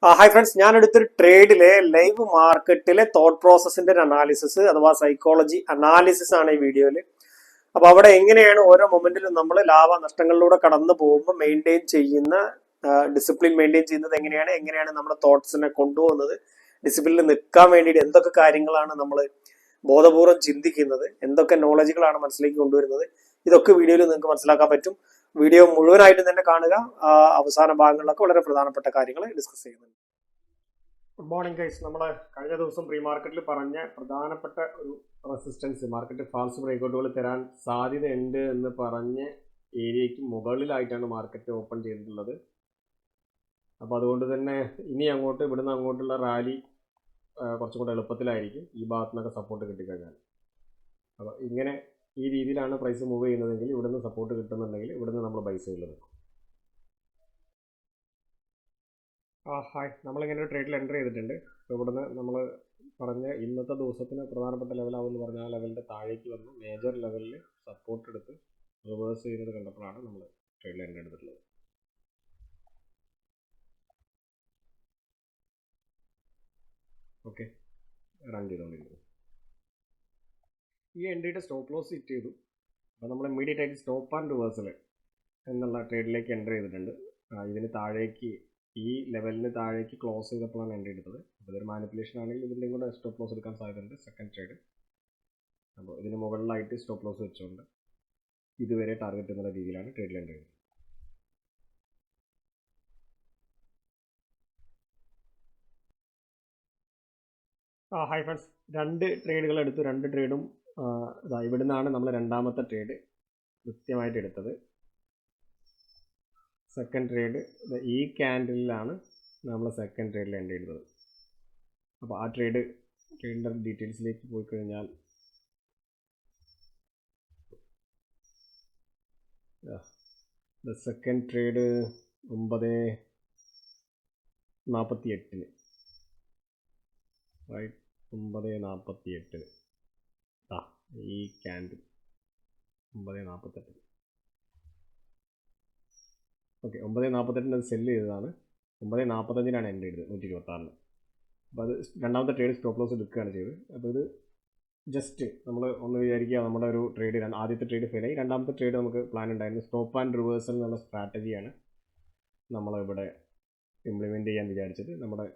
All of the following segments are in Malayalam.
ഹായ് ഫ്രണ്ട്സ്, ഞാൻ എടുത്തൊരു ട്രേഡിലെ ലൈവ് മാർക്കറ്റിലെ തോട്ട് പ്രോസസ്സിന്റെ ഒരു അനാലിസിസ് അഥവാ സൈക്കോളജി അനാലിസിസ് ആണ് ഈ വീഡിയോയിൽ. അപ്പോൾ അവിടെ എങ്ങനെയാണ് ഓരോ മൊമെന്റിലും നമ്മൾ ലാഭ നഷ്ടങ്ങളിലൂടെ കടന്നു പോകുമ്പോൾ മെയിൻറ്റെയിൻ ചെയ്യുന്ന ഡിസിപ്ലിൻ മെയിൻറ്റെയിൻ ചെയ്യുന്നത് എങ്ങനെയാണ് നമ്മുടെ തോട്ട്സിനെ കൊണ്ടുപോകുന്നത്, ഡിസിപ്ലിനിൽ നിൽക്കാൻ വേണ്ടിയിട്ട് എന്തൊക്കെ കാര്യങ്ങളാണ് നമ്മൾ ബോധപൂർവം ചിന്തിക്കുന്നത്, എന്തൊക്കെ നോളജുകളാണ് മനസ്സിലേക്ക് കൊണ്ടുവരുന്നത്, ഇതൊക്കെ വീഡിയോയിൽ നിങ്ങൾക്ക് മനസ്സിലാക്കാൻ പറ്റും. വീഡിയോ മുഴുവനായിട്ട് തന്നെ കാണുക. അവസാന ഭാഗങ്ങളിലൊക്കെ വളരെ പ്രധാനപ്പെട്ട കാര്യങ്ങൾ ഡിസ്കസ് ചെയ്യുന്നുണ്ട്. Good morning guys. നമ്മൾ കഴിഞ്ഞ ദിവസം പ്രീ മാർക്കറ്റിൽ പറഞ്ഞ പ്രധാനപ്പെട്ട ഒരു റെസിസ്റ്റൻസ്, മാർക്കറ്റ് ഫാൾസ് ബ്രേക്കൗട്ടുകൾ തരാൻ സാധ്യതയുണ്ട് എന്ന് പറഞ്ഞ ഏരിയയ്ക്ക് മുകളിലായിട്ടാണ് മാർക്കറ്റ് ഓപ്പൺ ചെയ്തിട്ടുള്ളത്. അപ്പോൾ അതുകൊണ്ട് തന്നെ ഇനി അങ്ങോട്ട് ഇവിടുന്ന് അങ്ങോട്ടുള്ള റാലി കുറച്ചും കൂടെ എളുപ്പത്തിലായിരിക്കും ഈ ഭാഗത്തു നിന്നൊക്കെ സപ്പോർട്ട് കിട്ടിക്കഴിഞ്ഞാൽ. അപ്പോൾ ഇങ്ങനെ ഈ രീതിയിലാണ് പ്രൈസ് മൂവ് ചെയ്യുന്നതെങ്കിൽ ഇവിടുന്ന് സപ്പോർട്ട് കിട്ടുന്നുണ്ടെങ്കിൽ ഇവിടുന്ന് നമ്മൾ ബൈ സൈഡിൽ നിൽക്കും. ഹായ്, നമ്മളിങ്ങനെ ഒരു ട്രേഡിൽ എൻ്റർ ചെയ്തിട്ടുണ്ട്. അപ്പോൾ ഇവിടുന്ന് നമ്മൾ പറഞ്ഞ ഇന്നത്തെ ദിവസത്തിന് പ്രധാനപ്പെട്ട ലെവലാവുമെന്ന് പറഞ്ഞ ആ ലെവലിൻ്റെ താഴേക്ക് വന്നു മേജർ ലെവലിൽ സപ്പോർട്ട് എടുത്ത് റിവേഴ്സ് ചെയ്യുന്നത് കണ്ടപ്പോഴാണ് നമ്മൾ ട്രേഡിൽ എൻ്റർ എടുത്തിട്ടുള്ളത്. ഓക്കെ, റൺ ചെയ്തുകൊണ്ടിരിക്കുന്നു. ഈ എൻട്രിയുടെ സ്റ്റോപ്പ് ലോസ് ഹിറ്റ് ചെയ്തു. അപ്പോൾ നമ്മൾ ഇമ്മീഡിയറ്റ് ആയിട്ട് സ്റ്റോപ്പ് ആൻഡ് റിവേഴ്സൽ എന്നുള്ള ട്രേഡിലേക്ക് എൻ്റർ ചെയ്തിട്ടുണ്ട്. ഇതിന് താഴേക്ക് ഈ ലെവലിന് താഴേക്ക് ക്ലോസ് ചെയ്തപ്പോഴാണ് എൻട്രി എടുത്തത്. അപ്പോൾ ഇതൊരു മാനിപ്പുലേഷൻ ആണെങ്കിൽ ഇതിൻ്റെയും കൂടെ സ്റ്റോപ്പ് ലോസ് എടുക്കാൻ സാധ്യതയുണ്ട് സെക്കൻഡ് ട്രേഡ്. അപ്പോൾ ഇതിന് മുകളിലായിട്ട് സ്റ്റോപ്പ് ലോസ് വെച്ചുകൊണ്ട് ഇതുവരെ ടാർഗറ്റ് എന്നുള്ള രീതിയിലാണ് ട്രേഡിൽ എൻട്രി ചെയ്തത്. ഹായ് ഫ്രണ്ട്സ്, രണ്ട് ട്രേഡുകൾ എടുത്തു. രണ്ട് ട്രേഡും ഇവിടെ നിന്നാണ് നമ്മൾ രണ്ടാമത്തെ ട്രേഡ് കൃത്യമായിട്ട് എടുത്തത്. സെക്കൻഡ് ട്രേഡ് ഈ ക്യാൻഡിലാണ് നമ്മൾ സെക്കൻഡ് ട്രേഡിൽ എൻട്രി ചെയ്തത്. അപ്പോൾ ആ ട്രേഡിൻ്റെ ഡീറ്റെയിൽസിലേക്ക് പോയി കഴിഞ്ഞാൽ സെക്കൻഡ് ട്രേഡ് 9:48 റൈറ്റ്, 9:48 ഈ ക്യാൻഡിൽ 9:48. ഓക്കെ, 9:48 അത് സെല്ല് ചെയ്തതാണ്. 9:45 എൻട്രി ചെയ്തത് 126. അപ്പോൾ അത് രണ്ടാമത്തെ ട്രേഡ് സ്റ്റോപ്പ് ലോസ് എടുക്കുകയാണ് ചെയ്തത്. അപ്പോൾ ഇത് ജസ്റ്റ് നമ്മൾ ഒന്ന് വിചാരിക്കുക, നമ്മുടെ ഒരു ട്രേഡ് ആദ്യത്തെ ട്രേഡ് ഫെയിലായി, രണ്ടാമത്തെ ട്രേഡ് നമുക്ക് പ്ലാൻ ഉണ്ടായിരുന്നു. സ്റ്റോപ്പ് ആൻഡ് റിവേഴ്സൽ എന്നുള്ള സ്ട്രാറ്റജിയാണ് നമ്മളിവിടെ ഇംപ്ലിമെൻറ്റ് ചെയ്യാൻ വിചാരിച്ചത്. നമ്മുടെ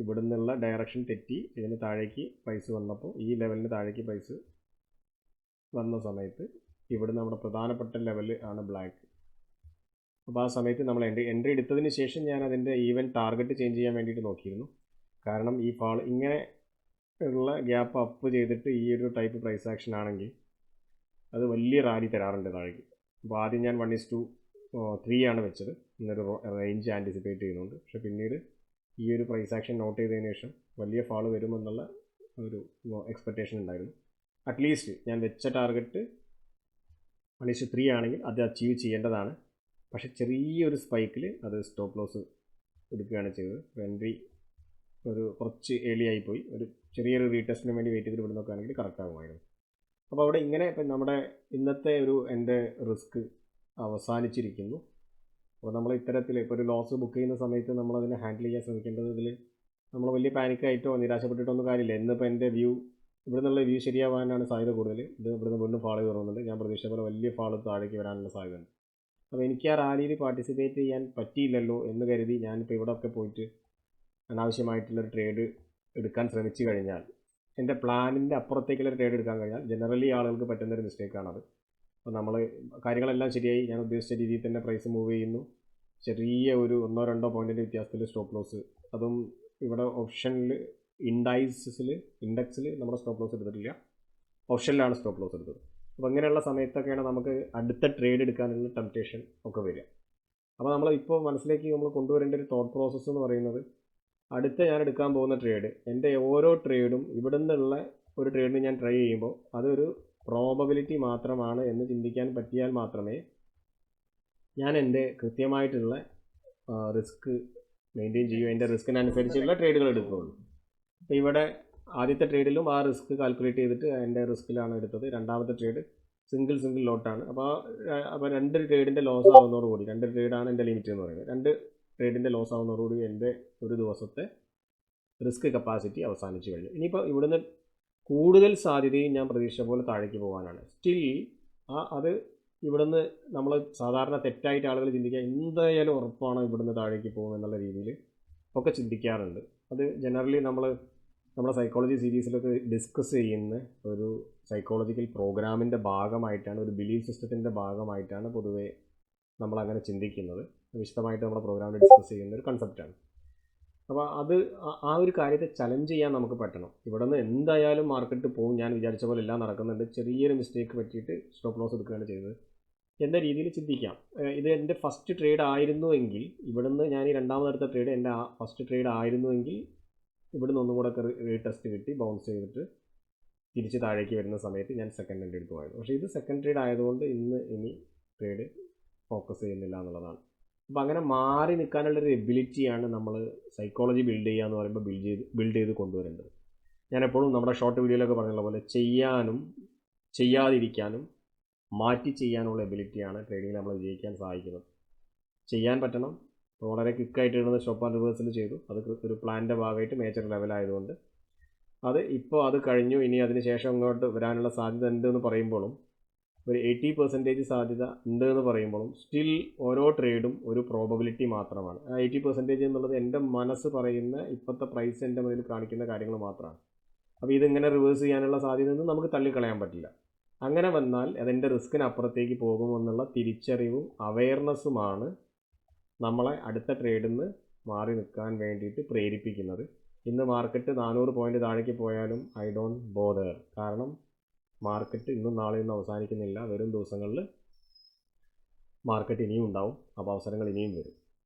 ഇവിടെ നിന്നുള്ള ഡയറക്ഷൻ തെറ്റി ഇതിന് താഴേക്ക് പ്രൈസ് വന്നപ്പോൾ ഈ ലെവലിന് താഴേക്ക് പ്രൈസ് വന്ന സമയത്ത് ഇവിടെ നമ്മുടെ പ്രധാനപ്പെട്ട ലെവൽ ആണ് ബ്ലാക്ക്. അപ്പോൾ ആ സമയത്ത് നമ്മൾ എൻട്രി എടുത്തതിന് ശേഷം ഞാൻ അതിൻ്റെ ഈവൻ ടാർഗറ്റ് ചേഞ്ച് ചെയ്യാൻ വേണ്ടിയിട്ട് നോക്കിയിരുന്നു. കാരണം ഈ ഫാൾ ഇങ്ങനെ ഉള്ള ഗ്യാപ്പ് അപ്പ് ചെയ്തിട്ട് ഈ ഒരു ടൈപ്പ് പ്രൈസ് ആക്ഷൻ ആണെങ്കിൽ അത് വലിയ റാലി തരാറുണ്ട് താഴേക്ക്. അപ്പോൾ ആദ്യം ഞാൻ 1:3 ആണ് വെച്ചത്, ഇന്നൊരു റേഞ്ച് ആൻറ്റിസിപ്പേറ്റ് ചെയ്യുന്നുണ്ട്. പക്ഷേ പിന്നീട് ഈ ഒരു പ്രൈസ് ആക്ഷൻ നോട്ട് ചെയ്തതിന് ശേഷം വലിയ ഫാൾ വരുമെന്നുള്ള ഒരു എക്സ്പെക്റ്റേഷൻ ഉണ്ടായിരുന്നു. അറ്റ്ലീസ്റ്റ് ഞാൻ വെച്ച ടാർഗറ്റ് 1:3 ആണെങ്കിൽ അത് അച്ചീവ് ചെയ്യേണ്ടതാണ്. പക്ഷേ ചെറിയൊരു സ്പൈക്കിൽ അത് സ്റ്റോപ്പ് ലോസ് എടുക്കുകയാണ് ചെയ്തത്. എൻട്രി ഒരു കുറച്ച് ഏർലി ആയിപ്പോയി. ഒരു ചെറിയൊരു റീടെസ്റ്റിന് വേണ്ടി വെയിറ്റ് ചെയ്തിട്ട് ഇവിടെ നോക്കുകയാണെങ്കിൽ കറക്റ്റ് ആകുമായിരുന്നു. അപ്പോൾ അവിടെ ഇങ്ങനെ ഇപ്പം നമ്മുടെ ഇന്നത്തെ എൻ്റെ റിസ്ക് അവസാനിച്ചിരിക്കുന്നു. അപ്പോൾ നമ്മൾ ഇത്തരത്തിൽ ഇപ്പോൾ ഒരു ലോസ് ബുക്ക് ചെയ്യുന്ന സമയത്ത് നമ്മളതിനെ ഹാൻഡിൽ ചെയ്യാൻ ശ്രമിക്കേണ്ടത്, ഇതിൽ നമ്മൾ വലിയ പാനിക്കായിട്ടോ നിരാശപ്പെട്ടിട്ടോ ഒന്നും കാര്യമില്ല. എന്നിപ്പോൾ എൻ്റെ ഇവിടെ നിന്നുള്ള വ്യൂ ശരിയാവാനാണ് സാധ്യത കൂടുതൽ. ഇത് ഇവിടുന്ന് വീണ്ടും ഫാൾ കുറവുന്നുണ്ട്. ഞാൻ പ്രതീക്ഷ പോലെ വലിയ ഫാൾ താഴേക്ക് വരാനുള്ള സാധ്യതയുണ്ട്. അപ്പോൾ എനിക്ക് ആ റാലിയിൽ പാർട്ടിസിപ്പേറ്റ് ചെയ്യാൻ പറ്റിയില്ലല്ലോ എന്ന് കരുതി ഞാനിപ്പോൾ ഇവിടെയൊക്കെ പോയിട്ട് അനാവശ്യമായിട്ടുള്ളൊരു ട്രേഡ് എടുക്കാൻ ശ്രമിച്ചു കഴിഞ്ഞാൽ, എൻ്റെ പ്ലാനിൻ്റെ അപ്പുറത്തേക്കുള്ള ട്രേഡ് എടുക്കാൻ കഴിഞ്ഞാൽ ജനറലി ആളുകൾക്ക് പറ്റുന്നൊരു മിസ്റ്റേക്കാണത്. അപ്പോൾ നമ്മൾ കാര്യങ്ങളെല്ലാം ശരിയായി, ഞാൻ ഉദ്ദേശിച്ച രീതിയിൽ തന്നെ പ്രൈസ് മൂവ് ചെയ്യുന്നു. ചെറിയ ഒരു 1-2 പോയിൻറ്റിൻ്റെ വ്യത്യാസത്തിൽ സ്റ്റോപ്പ് ലോസ്, അതും ഇവിടെ ഓപ്ഷനിൽ ഇൻഡെക്സിൽ നമ്മുടെ സ്റ്റോപ്പ് ലോസ് എടുത്തിട്ടില്ല, ഓപ്ഷനിലാണ് സ്റ്റോപ്പ് ലോസ് എടുത്തത്. അപ്പോൾ അങ്ങനെയുള്ള സമയത്തൊക്കെയാണ് നമുക്ക് അടുത്ത ട്രേഡ് എടുക്കാനുള്ള ടെംപ്റ്റേഷൻ ഒക്കെ വരിക. അപ്പോൾ നമ്മൾ ഇപ്പോൾ മനസ്സിലേക്ക് നമ്മൾ കൊണ്ടുവരേണ്ട ഒരു തോട്ട് പ്രോസസ്സ് എന്ന് പറയുന്നത്, അടുത്ത ഞാൻ എടുക്കാൻ പോകുന്ന ട്രേഡ്, എൻ്റെ ഓരോ ട്രേഡും ഇവിടെ നിന്നുള്ള ഒരു ട്രേഡിന് ഞാൻ ട്രൈ ചെയ്യുമ്പോൾ അതൊരു പ്രോബബിലിറ്റി മാത്രമാണ് എന്ന് ചിന്തിക്കാൻ പറ്റിയാൽ മാത്രമേ ഞാൻ എൻ്റെ കൃത്യമായിട്ടുള്ള റിസ്ക് മെയിൻറ്റെയിൻ ചെയ്യൂ, എൻ്റെ റിസ്കിനനുസരിച്ചുള്ള ട്രേഡുകൾ എടുക്കുകയുള്ളൂ. അപ്പോൾ ഇവിടെ ആദ്യത്തെ ട്രേഡിലും ആ റിസ്ക് കാൽക്കുലേറ്റ് ചെയ്തിട്ട് എൻ്റെ റിസ്കിലാണ് എടുത്തത്. രണ്ടാമത്തെ ട്രേഡ് സിംഗിൾ ലോട്ടാണ്. അപ്പോൾ 2 ട്രേഡിൻ്റെ ലോസ് ആവുന്നതോടുകൂടി, 2 ട്രേഡാണ് എൻ്റെ ലിമിറ്റ് എന്ന് പറയുന്നത്. 2 ട്രേഡിൻ്റെ ലോസ് ആവുന്നതോടുകൂടി എൻ്റെ ഒരു ദിവസത്തെ റിസ്ക് കപ്പാസിറ്റി അവസാനിച്ചു കഴിഞ്ഞു. ഇനിയിപ്പോൾ ഇവിടുന്ന് കൂടുതൽ സാധ്യതയും ഞാൻ പ്രതീക്ഷിച്ച പോലെ താഴേക്ക് പോകാനാണ്. സ്റ്റിൽ അത് ഇവിടുന്ന് നമ്മൾ സാധാരണ തെറ്റായിട്ട് ആളുകൾ ചിന്തിക്കുക എന്തായാലും ഉറപ്പാണ് ഇവിടുന്ന് താഴേക്ക് പോകും എന്നുള്ള രീതിയിൽ ഒക്കെ ചിന്തിക്കാറുണ്ട്. അത് ജനറലി നമ്മുടെ സൈക്കോളജി സീരീസിലൊക്കെ ഡിസ്കസ് ചെയ്യുന്ന ഒരു സൈക്കോളജിക്കൽ പ്രോഗ്രാമിൻ്റെ ഭാഗമായിട്ടാണ്, ഒരു ബിലീഫ് സിസ്റ്റത്തിൻ്റെ ഭാഗമായിട്ടാണ് പൊതുവേ നമ്മളങ്ങനെ ചിന്തിക്കുന്നത്. വിശദമായിട്ട് നമ്മുടെ പ്രോഗ്രാമിൽ ഡിസ്കസ് ചെയ്യുന്ന ഒരു കൺസെപ്റ്റാണ്. അപ്പോൾ അത് ആ ഒരു കാര്യത്തെ ചലഞ്ച് ചെയ്യാൻ നമുക്ക് പറ്റണം. ഇവിടെ നിന്ന് എന്തായാലും മാർക്കറ്റ് പോകും, ഞാൻ വിചാരിച്ച പോലെ എല്ലാം നടക്കുന്നുണ്ട്, ചെറിയൊരു മിസ്റ്റേക്ക് പറ്റിയിട്ട് സ്റ്റോപ്പ് ലോസ് എടുക്കുകയാണ് ചെയ്തത് എന്ന രീതിയിൽ ചിന്തിക്കാം. ഇത് എൻ്റെ ഫസ്റ്റ് ട്രേഡ് ആയിരുന്നുവെങ്കിൽ, ഇവിടുന്ന് ഞാൻ ഈ രണ്ടാമതെടുത്ത ട്രേഡ് എൻ്റെ ഫസ്റ്റ് ട്രേഡ് ആയിരുന്നുവെങ്കിൽ ഇവിടുന്ന് ഒന്നും കൂടെ റീടെസ്റ്റ് കിട്ടി ബൗൺസ് ചെയ്തിട്ട് തിരിച്ച് താഴേക്ക് വരുന്ന സമയത്ത് ഞാൻ സെക്കൻഡ് ട്രേഡ് എടുക്കുമായിരുന്നു. പക്ഷേ ഇത് സെക്കൻഡ് ട്രേഡ് ആയതുകൊണ്ട് ഇനി ട്രേഡ് ഫോക്കസ് ചെയ്യുന്നില്ല എന്നുള്ളതാണ്. അപ്പോൾ അങ്ങനെ മാറി നിൽക്കാനുള്ളൊരു എബിലിറ്റിയാണ് നമ്മൾ സൈക്കോളജി ബിൽഡ് ചെയ്യുക എന്ന് പറയുമ്പോൾ ബിൽഡ് ചെയ്ത് കൊണ്ടുവരേണ്ടത്. ഞാൻ എപ്പോഴും നമ്മുടെ ഷോർട്ട് വീഡിയോയിലൊക്കെ പറഞ്ഞുള്ള പോലെ ചെയ്യാനും ചെയ്യാതിരിക്കാനും മാറ്റി ചെയ്യാനുള്ള എബിലിറ്റിയാണ് ട്രേഡിങ്ങിൽ നമ്മൾ വിജയിക്കാൻ സഹായിക്കുന്നത്. ചെയ്യാൻ പറ്റണം. വളരെ ക്വിക്കായിട്ട് ഇടുന്ന സ്റ്റോപ്പ് ആൻഡ് റിവേഴ്സിൽ ചെയ്തു, അത് ഒരു പ്ലാൻ്റെ ഭാഗമായിട്ട് മേജർ ലെവലായതുകൊണ്ട് അത് കഴിഞ്ഞു. ഇനി അതിന് ശേഷം അങ്ങോട്ട് വരാനുള്ള സാധ്യത ഉണ്ട് എന്ന് പറയുമ്പോഴും, ഒരു 80% സാധ്യത ഉണ്ട് എന്ന് പറയുമ്പോഴും സ്റ്റിൽ ഓരോ ട്രേഡും ഒരു പ്രോബബിലിറ്റി മാത്രമാണ്. ആ 80% എന്നുള്ളത് എൻ്റെ മനസ്സ് പറയുന്ന ഇപ്പോഴത്തെ പ്രൈസ് എൻ്റെ മുന്നിൽ കാണിക്കുന്ന കാര്യങ്ങൾ മാത്രമാണ്. അപ്പോൾ ഇതിങ്ങനെ റിവേഴ്സ് ചെയ്യാനുള്ള സാധ്യതയൊന്നും നമുക്ക് തള്ളിക്കളയാൻ പറ്റില്ല. അങ്ങനെ വന്നാൽ അതിൻ്റെ റിസ്കിനപ്പുറത്തേക്ക് പോകുമെന്നുള്ള തിരിച്ചറിവും അവെയർനെസ്സുമാണ് നമ്മളെ അടുത്ത ട്രേഡിൽ നിന്ന് മാറി നിൽക്കാൻ വേണ്ടിയിട്ട് പ്രേരിപ്പിക്കുന്നത്. ഇന്ന് മാർക്കറ്റ് 400 പോയിൻ്റ് താഴേക്ക് പോയാലും ഐ ഡോണ്ട് ബോദർ. കാരണം മാർക്കറ്റ് ഇന്നും നാളെയൊന്നും അവസാനിക്കുന്നില്ല. വരും ദിവസങ്ങളിൽ മാർക്കറ്റ് ഇനിയും ഉണ്ടാവും, അപ്പോൾ അവസരങ്ങൾ ഇനിയും വരും.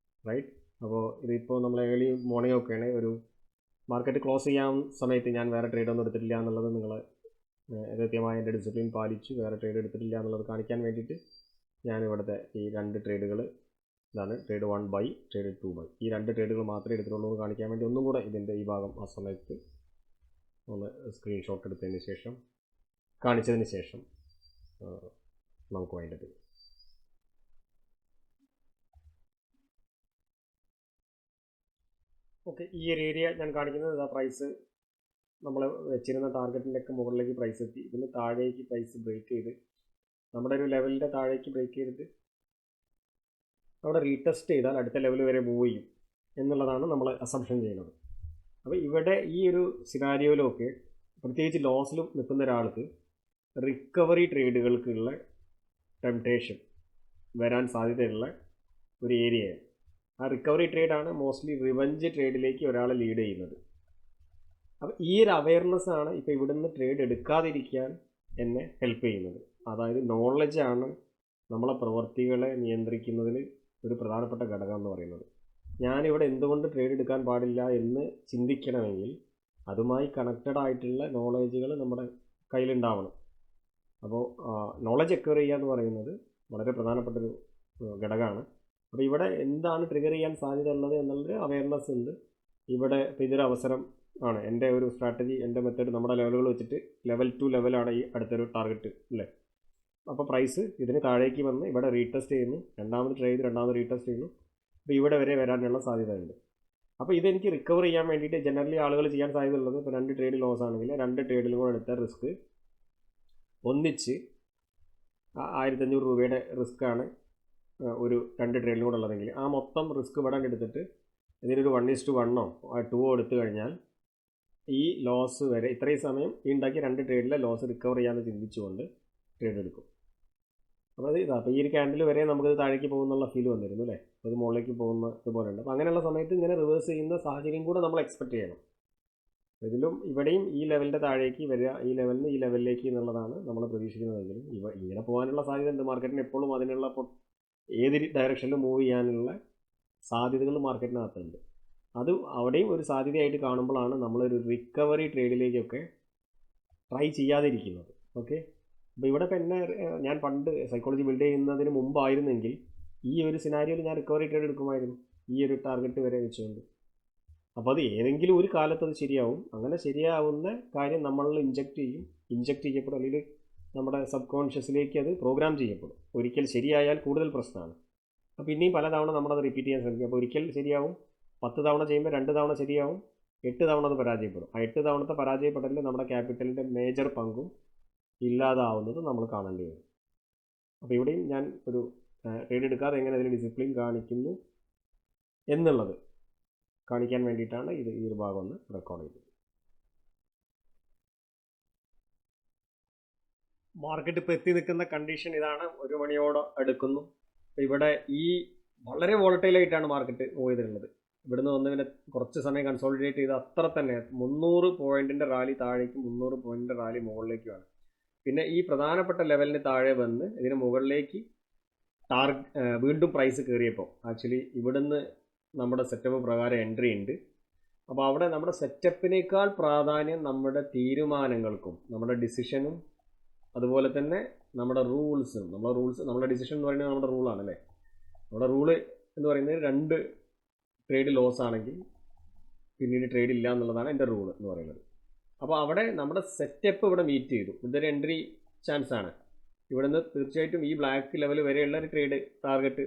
റൈറ്റ്? അപ്പോൾ ഇതിപ്പോൾ നമ്മൾ ഏർലി മോർണിംഗ് ഒക്കെയാണ് ഒരു മാർക്കറ്റ് ക്ലോസ് ചെയ്യാൻ സമയത്ത് ഞാൻ വേറെ ട്രേഡൊന്നും എടുത്തിട്ടില്ല എന്നുള്ളത് നിങ്ങൾ കൃത്യമായ എൻ്റെ ഡിസിപ്ലിൻ പാലിച്ച് വേറെ ട്രേഡ് എടുത്തിട്ടില്ല എന്നുള്ളത് കാണിക്കാൻ വേണ്ടിയിട്ട് ഞാൻ ഇവിടുത്തെ ഈ 2 ട്രേഡുകൾ, ഇതാണ് ട്രേഡ് 1 ബൈ, ട്രേഡ് 2 ബൈ, ഈ 2 ട്രേഡുകൾ മാത്രമേ എടുത്തിട്ടുള്ളൂ എന്ന് കാണിക്കാൻ വേണ്ടി ഒന്നും കൂടെ ഇതിൻ്റെ ഈ ഭാഗം ആ സമയത്ത് ഒന്ന് സ്ക്രീൻഷോട്ട് എടുത്തതിന് ശേഷം കാണിച്ചതിന് ശേഷം നമുക്ക് വേണ്ടത്. ഓക്കെ, ഈ ഒരു ഏരിയ ഞാൻ കാണിക്കുന്നത് ആ പ്രൈസ് നമ്മൾ വെച്ചിരുന്ന ടാർഗറ്റിൻ്റെ ഒക്കെ മുകളിലേക്ക് പ്രൈസ് എത്തി. ഇതിന് താഴേക്ക് പ്രൈസ് ബ്രേക്ക് ചെയ്ത് നമ്മുടെ ഒരു ലെവലിൻ്റെ താഴേക്ക് ബ്രേക്ക് ചെയ്തിട്ട് അവിടെ റീടെസ്റ്റ് ചെയ്താൽ അടുത്ത ലെവൽ വരെ മൂവ് ചെയ്യും എന്നുള്ളതാണ് നമ്മൾ അസംപ്ഷൻ ചെയ്യുന്നത്. അപ്പോൾ ഇവിടെ ഈ ഒരു സിനാരിയോയിലൊക്കെ പ്രത്യേകിച്ച് ലോസിലും നിൽക്കുന്ന ഒരാൾക്ക് റിക്കവറി ട്രേഡുകൾക്കുള്ള ടെംപ്ടേഷൻ വരാൻ സാധ്യതയുള്ള ഒരു ഏരിയയാണ്. ആ റിക്കവറി ട്രേഡാണ് മോസ്റ്റ്ലി റിവഞ്ച് ട്രേഡിലേക്ക് ഒരാളെ ലീഡ് ചെയ്യുന്നത്. അപ്പോൾ ഈ ഒരു അവെയർനെസ്സാണ് ഇപ്പോൾ ഇവിടുന്ന് ട്രേഡ് എടുക്കാതിരിക്കാൻ എന്നെ ഹെൽപ്പ് ചെയ്യുന്നത്. അതായത് നോളജാണ് നമ്മളെ പ്രവർത്തികളെ നിയന്ത്രിക്കുന്നതിൽ ഒരു പ്രധാനപ്പെട്ട ഘടകം എന്ന് പറയുന്നത്. ഞാനിവിടെ എന്തുകൊണ്ട് ട്രേഡ് എടുക്കാൻ പാടില്ല എന്ന് ചിന്തിക്കണമെങ്കിൽ അതുമായി കണക്റ്റഡ് ആയിട്ടുള്ള നോളേജുകൾ നമ്മുടെ കയ്യിലുണ്ടാവണം. അപ്പോൾ നോളജ് അക്വയർ ചെയ്യുക എന്ന് പറയുന്നത് വളരെ പ്രധാനപ്പെട്ടൊരു ഘടകമാണ്. അപ്പോൾ ഇവിടെ എന്താണ് ട്രിഗർ ചെയ്യാൻ സാധ്യത ഉള്ളത് എന്നുള്ളൊരു അവെയർനെസ് ഉണ്ട്. ഇവിടെ ഇപ്പോൾ ഇതൊരു അവസരം ആണ്. എൻ്റെ ഒരു സ്ട്രാറ്റജി, എൻ്റെ മെത്തേഡ്, നമ്മുടെ ലെവലുകൾ വെച്ചിട്ട് ലെവൽ 2 ലെവലാണ് ഈ അടുത്തൊരു ടാർഗറ്റ് അല്ലേ. അപ്പോൾ പ്രൈസ് ഇതിന് താഴേക്ക് വന്ന് ഇവിടെ റീടെസ്റ്റ് ചെയ്യുന്നു, രണ്ടാമത് റീടെസ്റ്റ് ചെയ്യുന്നു. അപ്പോൾ ഇവിടെ വരെ വരാനുള്ള സാധ്യതയുണ്ട്. അപ്പോൾ ഇതെനിക്ക് റിക്കവർ ചെയ്യാൻ വേണ്ടിയിട്ട് ജനറലി ആളുകൾ ചെയ്യാൻ സാധ്യതയുള്ളത്, ഇപ്പോൾ 2 ട്രേഡ് ലോസ് ആണെങ്കിൽ 2 ട്രേഡിലും കൂടെ എടുത്ത റിസ്ക് ഒന്നിച്ച് 1500 രൂപയുടെ റിസ്ക്കാണ് ഒരു 2 ട്രേഡിലും കൂടെ ഉള്ളതെങ്കിൽ ആ മൊത്തം റിസ്ക് ഇവിടെ എടുത്തിട്ട് ഇതിനൊരു 1:1 2 എടുത്തു കഴിഞ്ഞാൽ ഈ ലോസ് വരെ ഇത്രയും സമയം ഈ ഉണ്ടാക്കിയ 2 ട്രേഡിലെ ലോസ് റിക്കവർ ചെയ്യാമെന്ന് ചിന്തിച്ചുകൊണ്ട് ട്രേഡ് എടുക്കും. അപ്പോൾ അപ്പോൾ ഈ ഒരു ക്യാൻഡിൽ വരെ നമുക്കത് താഴേക്ക് പോകുന്നുള്ള ഫീൽ വന്നിരുന്നു അല്ലേ. അത് മുകളിലേക്ക് പോകുന്ന ഇതുപോലെ ഉണ്ട്. അപ്പോൾ അങ്ങനെയുള്ള സമയത്ത് ഇങ്ങനെ റിവേഴ്സ് ചെയ്യുന്ന സാഹചര്യം കൂടെ നമ്മൾ എക്സ്പെക്റ്റ് ചെയ്യണം. ഇതിലും ഇവിടെയും ഈ ലെവലിൻ്റെ താഴേക്ക് വരിക, ഈ ലെവലിന് ഈ ലെവലിലേക്ക് എന്നുള്ളതാണ് നമ്മൾ പ്രതീക്ഷിക്കുന്നതെങ്കിലും ഇങ്ങനെ പോകാനുള്ള സാധ്യത ഉണ്ട്. മാർക്കറ്റിന് എപ്പോഴും അതിനുള്ള ഏത് ഡയറക്ഷനിലും മൂവ് ചെയ്യാനുള്ള സാധ്യതകൾ മാർക്കറ്റിനകത്തുണ്ട്. അത് അവിടെയും ഒരു സാധ്യതയായിട്ട് കാണുമ്പോഴാണ് നമ്മളൊരു റിക്കവറി ട്രേഡിലേക്കൊക്കെ ട്രൈ ചെയ്യാതിരിക്കുന്നത്. ഓക്കെ, അപ്പോൾ ഇവിടെ ഇപ്പോൾ ഞാൻ പണ്ട് സൈക്കോളജി ബിൽഡ് ചെയ്യുന്നതിന് മുമ്പായിരുന്നെങ്കിൽ ഈ ഒരു സിനാരിയോയിൽ ഞാൻ റിക്കവറി ട്രേഡ് എടുക്കുമായിരുന്നു ഈ ഒരു ടാർഗറ്റ് വരെ വെച്ചുകൊണ്ട്. അപ്പോൾ അത് ഏതെങ്കിലും ഒരു കാലത്ത് അത് ശരിയാവും. അങ്ങനെ ശരിയാവുന്ന കാര്യം നമ്മളിൽ ഇഞ്ചക്റ്റ് ചെയ്യപ്പെടും, അല്ലെങ്കിൽ നമ്മുടെ സബ് കോൺഷ്യസിലേക്ക് അത് പ്രോഗ്രാം ചെയ്യപ്പെടും. ഒരിക്കൽ ശരിയായാൽ കൂടുതൽ പ്രശ്നമാണ്. അപ്പോൾ പിന്നെയും പലതവണ നമ്മളത് റിപ്പീറ്റ് ചെയ്യാൻ ശ്രമിക്കും. അപ്പോൾ ഒരിക്കൽ ശരിയാവും, 10 തവണ ചെയ്യുമ്പോൾ 2 തവണ ശരിയാവും, 8 തവണ അത് പരാജയപ്പെടും. ആ 8 തവണത്തെ പരാജയപ്പെടലിൽ നമ്മുടെ ക്യാപിറ്റലിൻ്റെ മേജർ പങ്കും ഇല്ലാതാവുന്നത് നമ്മൾ കാണേണ്ടി വരും. അപ്പോൾ ഇവിടെയും ഞാൻ ഒരു ട്രേഡ് എടുക്കാതെ എങ്ങനെ അതിൽ ഡിസിപ്ലിൻ കാണിക്കുന്നു എന്നുള്ളത് കാണിക്കാൻ വേണ്ടിയിട്ടാണ് ഈ ഒരു ഭാഗം ഒന്ന് റെക്കോർഡ് ചെയ്തത്. മാർക്കറ്റ് ഇപ്പോൾ എത്തി നിൽക്കുന്ന കണ്ടീഷൻ ഇതാണ്. 1 മണിയോടെ അടുക്കുന്നു. അപ്പോൾ ഇവിടെ ഈ വളരെ വോളറ്റൈലായിട്ടാണ് മാർക്കറ്റ് പോയതിരുന്നത്. ഇവിടുന്ന് വന്ന് കുറച്ച് സമയം കൺസോളിഡേറ്റ് ചെയ്ത് അത്ര തന്നെ 300 പോയിന്റിൻ്റെ റാലി താഴേക്കും 300 പോയിന്റിൻ്റെ റാലി മുകളിലേക്കുമാണ്. പിന്നെ ഈ പ്രധാനപ്പെട്ട ലെവലിന് താഴെ വന്ന് ഇതിന് മുകളിലേക്ക് വീണ്ടും പ്രൈസ് കയറിയപ്പോൾ ആക്ച്വലി ഇവിടുന്ന് നമ്മുടെ സെറ്റപ്പ് പ്രകാരം എൻട്രി ഉണ്ട്. അപ്പോൾ അവിടെ നമ്മുടെ സെറ്റപ്പിനേക്കാൾ പ്രാധാന്യം നമ്മുടെ തീരുമാനങ്ങൾക്കും നമ്മുടെ ഡിസിഷനും അതുപോലെ തന്നെ നമ്മുടെ റൂൾസും. നമ്മുടെ ഡിസിഷൻ എന്ന് പറയുന്നത് നമ്മുടെ റൂളാണല്ലേ. നമ്മുടെ റൂള് എന്ന് പറയുന്നത് 2 ട്രേഡ് ലോസ് ആണെങ്കിൽ പിന്നീട് ട്രേഡ് ഇല്ല എന്നുള്ളതാണ് എൻ്റെ റൂൾ എന്ന് പറയുന്നത്. അപ്പോൾ അവിടെ നമ്മുടെ സെറ്റപ്പ് ഇവിടെ മീറ്റ് ചെയ്തു. ഇതൊരു എൻട്രി ചാൻസ് ആണ്. ഇവിടെ നിന്ന് തീർച്ചയായിട്ടും ഈ ബ്ലാക്ക് ലെവൽ വരെയുള്ള ഒരു ട്രേഡ് ടാർഗറ്റ്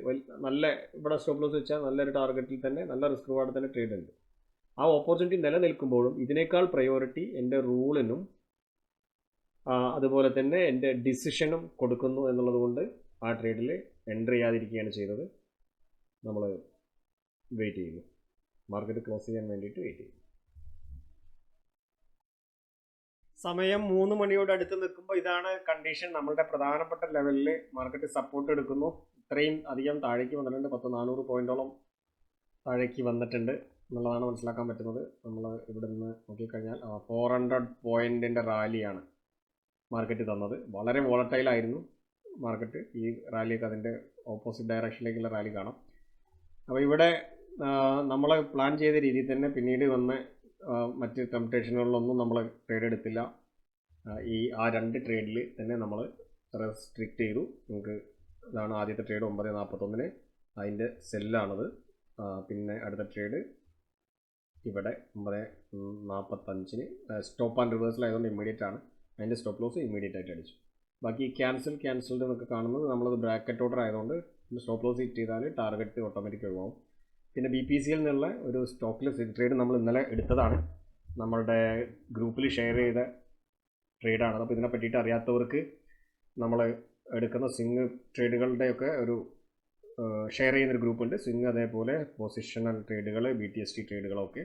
നല്ല ഇവിടെ സ്റ്റോപ്പ് ലോസ് വെച്ചാൽ നല്ലൊരു ടാർഗറ്റിൽ തന്നെ നല്ല റിസ്ക് റിവാർഡ് തന്നെ ട്രേഡ് ഉണ്ട്. ആ ഓപ്പർച്യൂണിറ്റി നിലനിൽക്കുമ്പോഴും ഇതിനേക്കാൾ പ്രയോറിറ്റി എൻ്റെ റൂളിനും അതുപോലെ തന്നെ എൻ്റെ ഡിസിഷനും കൊടുക്കുന്നു എന്നുള്ളത് കൊണ്ട് ആ ട്രേഡിൽ എൻട്രി ചെയ്യാതിരിക്കുകയാണ് ചെയ്തത്. നമ്മൾ വെയിറ്റ് ചെയ്യുന്നു, മാർക്കറ്റ് ക്ലോസ് ചെയ്യാൻ വേണ്ടിയിട്ട് വെയിറ്റ് ചെയ്യുന്നു. സമയം 3 മണിയോട് അടുത്ത് നിൽക്കുമ്പോൾ ഇതാണ് കണ്ടീഷൻ. നമ്മളുടെ പ്രധാനപ്പെട്ട ലെവലിൽ മാർക്കറ്റ് സപ്പോർട്ട് എടുക്കുന്നു. ഇത്രയും അധികം താഴേക്ക് വന്നിട്ടുണ്ട്. 400 പോയിന്റോളം താഴേക്ക് വന്നിട്ടുണ്ട് എന്നുള്ളതാണ് മനസ്സിലാക്കാൻ പറ്റുന്നത്. നമ്മൾ ഇവിടെ നിന്ന് നോക്കിക്കഴിഞ്ഞാൽ 400 പോയിന്റിൻ്റെ റാലിയാണ് മാർക്കറ്റ് തന്നത്. വളരെ വോളറ്റൈലായിരുന്നു മാർക്കറ്റ്. ഈ റാലിയൊക്കെ അതിൻ്റെ ഓപ്പോസിറ്റ് ഡയറക്ഷനിലേക്കുള്ള റാലി കാണാം. അപ്പോൾ ഇവിടെ നമ്മൾ പ്ലാൻ ചെയ്ത രീതിയിൽ തന്നെ പിന്നീട് വന്ന് മറ്റ് ടെംപ്ടേഷനുകളിലൊന്നും നമ്മൾ ട്രേഡ് എടുത്തില്ല. ആ 2 ട്രേഡിൽ തന്നെ നമ്മൾ റെസ്ട്രിക്റ്റ് ചെയ്തു. നമുക്ക് ഇതാണ് ആദ്യത്തെ ട്രേഡ് 9:41 അതിൻ്റെ സെല്ലാണത്. പിന്നെ അടുത്ത ട്രേഡ് ഇവിടെ 9:45 സ്റ്റോപ്പ് ആൻഡ് റിവേഴ്സലായതുകൊണ്ട് ഇമ്മീഡിയറ്റ് ആണ്. അതിൻ്റെ സ്റ്റോപ്പ് ലോസ് ഇമ്മീഡിയറ്റ് ആയിട്ട് അടിച്ചു. ബാക്കി ക്യാൻസൽഡ് എന്നൊക്കെ കാണുന്നത് നമ്മളത് ബ്രാക്കറ്റ് ഓർഡർ ആയതുകൊണ്ട് സ്റ്റോപ്പ് ലോസ് ഹിറ്റ് ചെയ്താൽ ടാർഗറ്റ് ഓട്ടോമാറ്റിക് ഒഴിവാകും. പിന്നെ BPCL എന്നുള്ള ഒരു സ്റ്റോക്കിൽ ട്രേഡ് നമ്മൾ ഇന്നലെ എടുത്തതാണ്. നമ്മളുടെ ഗ്രൂപ്പിൽ ഷെയർ ചെയ്ത ട്രേഡാണ്. അപ്പോൾ ഇതിനെ പറ്റിയിട്ട് അറിയാത്തവർക്ക് നമ്മൾ എടുക്കുന്ന സ്വിംഗ് ട്രേഡുകളുടെയൊക്കെ ഒരു ഷെയർ ചെയ്യുന്നൊരു ഗ്രൂപ്പുണ്ട്. സ്വിംഗ് അതേപോലെ പൊസിഷണൽ ട്രേഡുകൾ, BTST ട്രേഡുകളൊക്കെ.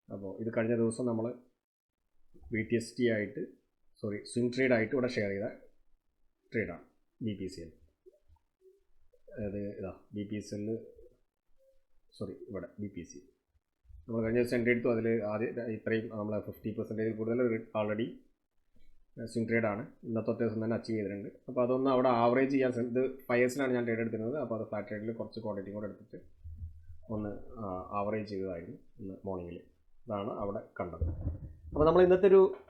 അപ്പോൾ ഇത് കഴിഞ്ഞ ദിവസം നമ്മൾ സ്വിംഗ് ട്രേഡ് ആയിട്ട് ഇവിടെ ഷെയർ ചെയ്ത ട്രേഡാണ് BPCL. അതായത് BPCL ഇവിടെ BPC നമ്മൾ കഴിഞ്ഞ ദിവസം എൻട്രി എടുത്തു. അതിൽ ഇത്രയും നമ്മൾ 50% കൂടുതൽ ആൾറെഡി സ്വിംഗ് ട്രേഡാണ് ഇന്നത്തെ ദിവസം തന്നെ അച്ചീവ് ചെയ്തിട്ടുണ്ട്. അപ്പോൾ അതൊന്ന് അവിടെ ആവറേജ് ചെയ്യാൻ ഇത് 5 ഇയേഴ്സിലാണ് ഞാൻ ട്രേഡ് എടുക്കുന്നത്. അപ്പോൾ അത് ഫ്ലാറ്റ് ട്രേഡിൽ കുറച്ച് ക്വാണ്ടിറ്റി കൂടെ എടുത്തിട്ട് ഒന്ന് ആവറേജ് ചെയ്തതായിരുന്നു ഇന്ന് മോർണിംഗിൽ. ഇതാണ് അവിടെ കണ്ടത്. അപ്പോൾ നമ്മൾ ഇന്നത്തെ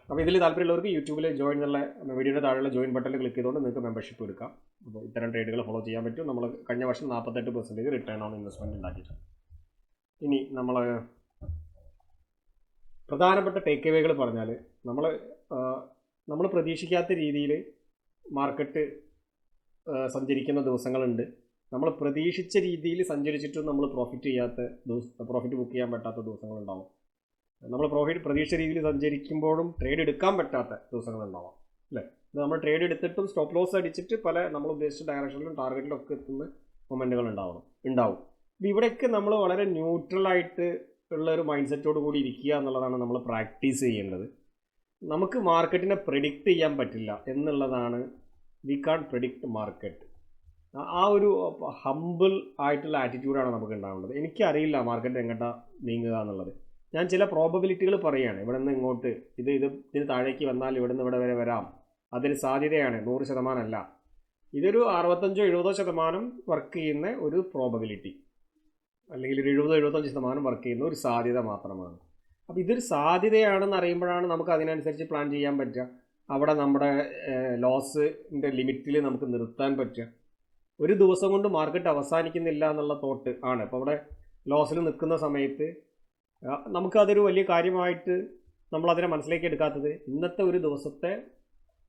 അപ്പോൾ ഇതിൽ താല്പര്യമുള്ളവർക്ക് യൂട്യൂബിൽ ജോയിൻ എന്നുള്ള വീഡിയോയുടെ താഴെയുള്ള ജോയിൻ ബട്ടണിൽ ക്ലിക്ക് ചെയ്തുകൊണ്ട് നിങ്ങൾക്ക് മെമ്പർഷിപ്പ് എടുക്കാം. അപ്പോൾ ഇത്തരം ട്രേഡുകൾ ഫോളോ ചെയ്യാൻ പറ്റും. നമ്മൾ കഴിഞ്ഞ വർഷം 48% റിട്ടേൺ ഓൺ ഇൻവെസ്റ്റ്മെൻറ്റ് ഉണ്ടാക്കിയിട്ടുണ്ട്. ഇനി പ്രധാനപ്പെട്ട ടേക്ക് അവേകൾ പറഞ്ഞാൽ നമ്മൾ പ്രതീക്ഷിക്കാത്ത രീതിയിൽ മാർക്കറ്റ് സഞ്ചരിക്കുന്ന ദിവസങ്ങളുണ്ട്. നമ്മൾ പ്രതീക്ഷിച്ച രീതിയിൽ സഞ്ചരിച്ചിട്ടും നമ്മൾ പ്രോഫിറ്റ് ബുക്ക് ചെയ്യാൻ പറ്റാത്ത ദിവസങ്ങളുണ്ടാവും. നമ്മൾ പ്രതീക്ഷിച്ച രീതിയിൽ സഞ്ചരിക്കുമ്പോഴും ട്രേഡ് എടുക്കാൻ പറ്റാത്ത ദിവസങ്ങളുണ്ടാവാം അല്ലേ. നമ്മൾ ട്രേഡ് എടുത്തിട്ടും സ്റ്റോപ്പ് ലോസ് അടിച്ചിട്ട് നമ്മൾ ഉദ്ദേശിച്ച ഡയറക്ഷനിലും ടാർഗറ്റിലും ഒക്കെ എത്തുന്ന മൊമെൻറ്റുകൾ ഉണ്ടാവും. ഇവിടെയൊക്കെ നമ്മൾ വളരെ ന്യൂട്രലായിട്ട് ഉള്ള ഒരു മൈൻഡ് സെറ്റോട് കൂടി ഇരിക്കുക എന്നുള്ളതാണ് നമ്മൾ പ്രാക്ടീസ് ചെയ്യേണ്ടത്. നമുക്ക് മാർക്കറ്റിനെ പ്രെഡിക്റ്റ് ചെയ്യാൻ പറ്റില്ല എന്നുള്ളതാണ്. വി കാൺ പ്രെഡിക്റ്റ് മാർക്കറ്റ്. ആ ഒരു ഹംബിൾ ആയിട്ടുള്ള ആറ്റിറ്റ്യൂഡാണ് നമുക്ക് ഉണ്ടാവേണ്ടത്. എനിക്കറിയില്ല മാർക്കറ്റ് എങ്ങോട്ടാ നീങ്ങുക എന്നുള്ളത്. ഞാൻ ചില പ്രോബബിലിറ്റികൾ പറയുകയാണ്. ഇവിടെ നിന്ന് ഇങ്ങോട്ട് ഇതിന് താഴേക്ക് വന്നാൽ ഇവിടെ നിന്ന് ഇവിടെ വരെ വരാം, അതിന് സാധ്യതയാണ്, 100% അല്ല. ഇതൊരു 65-70% വർക്ക് ചെയ്യുന്ന ഒരു പ്രോബബിലിറ്റി, അല്ലെങ്കിൽ ഒരു 70-75% വർക്ക് ചെയ്യുന്ന ഒരു സാധ്യത മാത്രമാണ്. അപ്പോൾ ഇതൊരു സാധ്യതയാണെന്ന് അറിയുമ്പോഴാണ് നമുക്ക് അതിനനുസരിച്ച് പ്ലാൻ ചെയ്യാൻ പറ്റുക. അവിടെ നമ്മുടെ ലോസിൻ്റെ ലിമിറ്റിൽ നമുക്ക് നിർത്താൻ പറ്റുക. ഒരു ദിവസം കൊണ്ട് മാർക്കറ്റ് അവസാനിക്കുന്നില്ല എന്നുള്ള തോട്ട് ആണ്. അപ്പോൾ അവിടെ ലോസിൽ നിൽക്കുന്ന സമയത്ത് നമുക്കതൊരു വലിയ കാര്യമായിട്ട് നമ്മളതിനെ മനസ്സിലേക്ക് എടുക്കാത്തത്. ഇന്നത്തെ ഒരു ദിവസത്തെ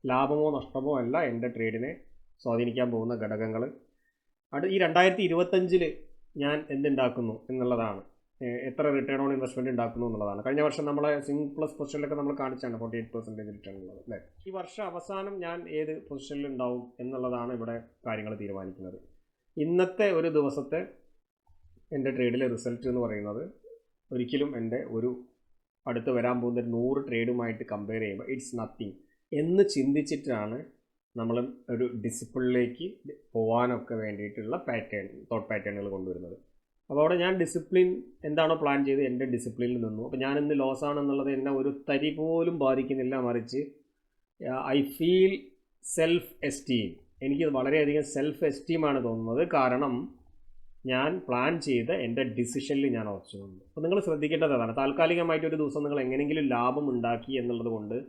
ലാഭമോ നഷ്ടമോ അല്ല എൻ്റെ ട്രേഡിനെ സ്വാധീനിക്കാൻ പോകുന്ന ഘടകങ്ങൾ. ഈ 2025 ഞാൻ എന്തുണ്ടാക്കുന്നു എന്നുള്ളതാണ്, എത്ര റിട്ടേൺ ഓൺ ഇൻവെസ്റ്റ്മെൻറ്റ് ഉണ്ടാക്കുന്നു എന്നുള്ളതാണ്. കഴിഞ്ഞ വർഷം നമ്മളെ സിംഗ് പ്ലസ് പൊസിഷനിലൊക്കെ നമ്മൾ കാണിച്ചാണ് 48% റിട്ടേൺ ഉള്ളത് അല്ലേ. ഈ വർഷം അവസാനം ഞാൻ ഏത് പൊസിഷനിൽ ഉണ്ടാവും എന്നുള്ളതാണ് ഇവിടെ കാര്യങ്ങൾ തീരുമാനിക്കുന്നത്. ഇന്നത്തെ ഒരു ദിവസത്തെ എൻ്റെ ട്രേഡിലെ റിസൾട്ട് എന്ന് പറയുന്നത് ഒരിക്കലും എൻ്റെ ഒരു അടുത്ത് വരാൻ പോകുന്ന 100 ട്രേഡുമായിട്ട് കമ്പയർ ചെയ്യുമ്പോൾ ഇറ്റ്സ് നത്തിങ് എന്ന് ചിന്തിച്ചിട്ടാണ് നമ്മൾ ഒരു ഡിസിപ്ലിനിലേക്ക് പോകാനൊക്കെ വേണ്ടിയിട്ടുള്ള തോട്ട് പാറ്റേണുകൾ കൊണ്ടുവരുന്നത്. അപ്പോൾ അവിടെ ഞാൻ ഡിസിപ്ലിൻ എന്താണോ പ്ലാൻ ചെയ്ത് എൻ്റെ ഡിസിപ്ലിനിൽ നിന്നു. അപ്പോൾ ഞാൻ ഇന്ന് ലോസ് ആണെന്നുള്ളത് എന്നെ ഒരു തരി പോലും ബാധിക്കുന്നില്ല, മറിച്ച് ഐ ഫീൽ സെൽഫ് എസ്റ്റീം. എനിക്കത് വളരെയധികം സെൽഫ് എസ്റ്റീമാണ് തോന്നുന്നത്. കാരണം ഞാൻ പ്ലാൻ ചെയ്ത എൻ്റെ ഡിസിഷനിൽ ഞാൻ ഉറച്ചു നിന്നു. അപ്പോൾ നിങ്ങൾ ശ്രദ്ധിക്കേണ്ടത് അതാണ്. താൽക്കാലികമായിട്ടൊരു ദിവസം നിങ്ങൾ എങ്ങനെയെങ്കിലും ലാഭം ഉണ്ടാക്കി എന്നുള്ളത് കൊണ്ട്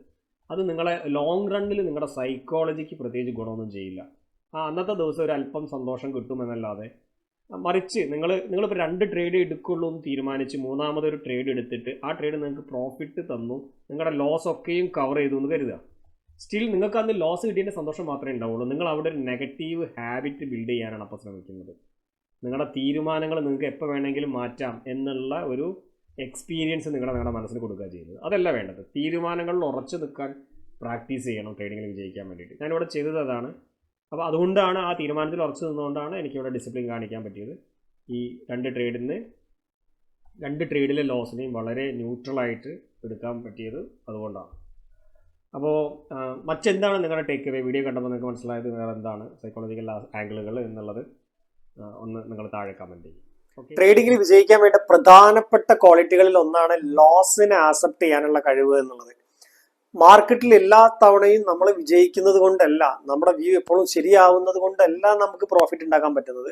അത് നിങ്ങളെ ലോങ് റണ്ണിൽ നിങ്ങളുടെ സൈക്കോളജിക്ക് പ്രത്യേകിച്ച് ഗുണമൊന്നും ചെയ്യില്ല. അന്നത്തെ ദിവസം ഒരു അല്പം സന്തോഷം കിട്ടുമെന്നല്ലാതെ, മറിച്ച് നിങ്ങളിപ്പോൾ 2 ട്രേഡ് എടുക്കുള്ളൂ എന്ന് തീരുമാനിച്ച് മൂന്നാമതൊരു ട്രേഡ് എടുത്തിട്ട് ആ ട്രേഡ് നിങ്ങൾക്ക് പ്രോഫിറ്റ് തന്നു, നിങ്ങളുടെ ലോസ് ഒക്കെയും കവർ ചെയ്തു എന്ന് കരുതുക. സ്റ്റിൽ നിങ്ങൾക്ക് അന്ന് ലോസ് കിട്ടിയതിൻ്റെ സന്തോഷം മാത്രമേ ഉണ്ടാവുള്ളൂ. നിങ്ങൾ അവിടെ ഒരു നെഗറ്റീവ് ഹാബിറ്റ് ബിൽഡ് ചെയ്യാനാണ് അപ്പോൾ ശ്രമിക്കുന്നത്. നിങ്ങളുടെ തീരുമാനങ്ങൾ നിങ്ങൾക്ക് എപ്പോൾ വേണമെങ്കിലും മാറ്റാം എന്നുള്ള ഒരു എക്സ്പീരിയൻസ് നിങ്ങളുടെ മനസ്സിന് കൊടുക്കുക ചെയ്യുന്നത്. അതല്ല വേണ്ടത്. തീരുമാനങ്ങളിൽ ഉറച്ചു നിൽക്കാൻ പ്രാക്ടീസ് ചെയ്യണം ട്രേഡിങ്ങിൽ വിജയിക്കാൻ വേണ്ടിയിട്ട്. ഞാനിവിടെ ചെയ്തത് അതാണ്. അപ്പോൾ അതുകൊണ്ടാണ് ആ തീരുമാനത്തിൽ ഉറച്ചു നിന്നുകൊണ്ടാണ് എനിക്കിവിടെ ഡിസിപ്ലിൻ കാണിക്കാൻ പറ്റിയത്. ഈ 2 ട്രേഡിലെ ലോസിനെയും വളരെ ന്യൂട്രലായിട്ട് എടുക്കാൻ പറ്റിയത് അതുകൊണ്ടാണ്. അപ്പോൾ മറ്റെന്താണ് നിങ്ങളുടെ ടേക്ക് അവേ? വീഡിയോ കണ്ടപ്പോൾ നിങ്ങൾക്ക് മനസ്സിലായത് വേറെ എന്താണ് സൈക്കോളജിക്കൽ ആംഗിളുകൾ എന്നുള്ളത് ഒന്ന് നിങ്ങൾ താഴെ കമൻറ്റ് ചെയ്യും. ട്രേഡിങ്ങിൽ വിജയിക്കാൻ വേണ്ട പ്രധാനപ്പെട്ട ക്വാളിറ്റികളിൽ ഒന്നാണ് ലോസിനെ ആക്സെപ്റ്റ് ചെയ്യാനുള്ള കഴിവ് എന്നുള്ളത്. മാർക്കറ്റിൽ എല്ലാ തവണയും നമ്മൾ വിജയിക്കുന്നത് കൊണ്ടല്ല, നമ്മുടെ വ്യൂ എപ്പോഴും ശരിയാവുന്നത് കൊണ്ടല്ല നമുക്ക് പ്രോഫിറ്റ് ഉണ്ടാക്കാൻ പറ്റുന്നത്.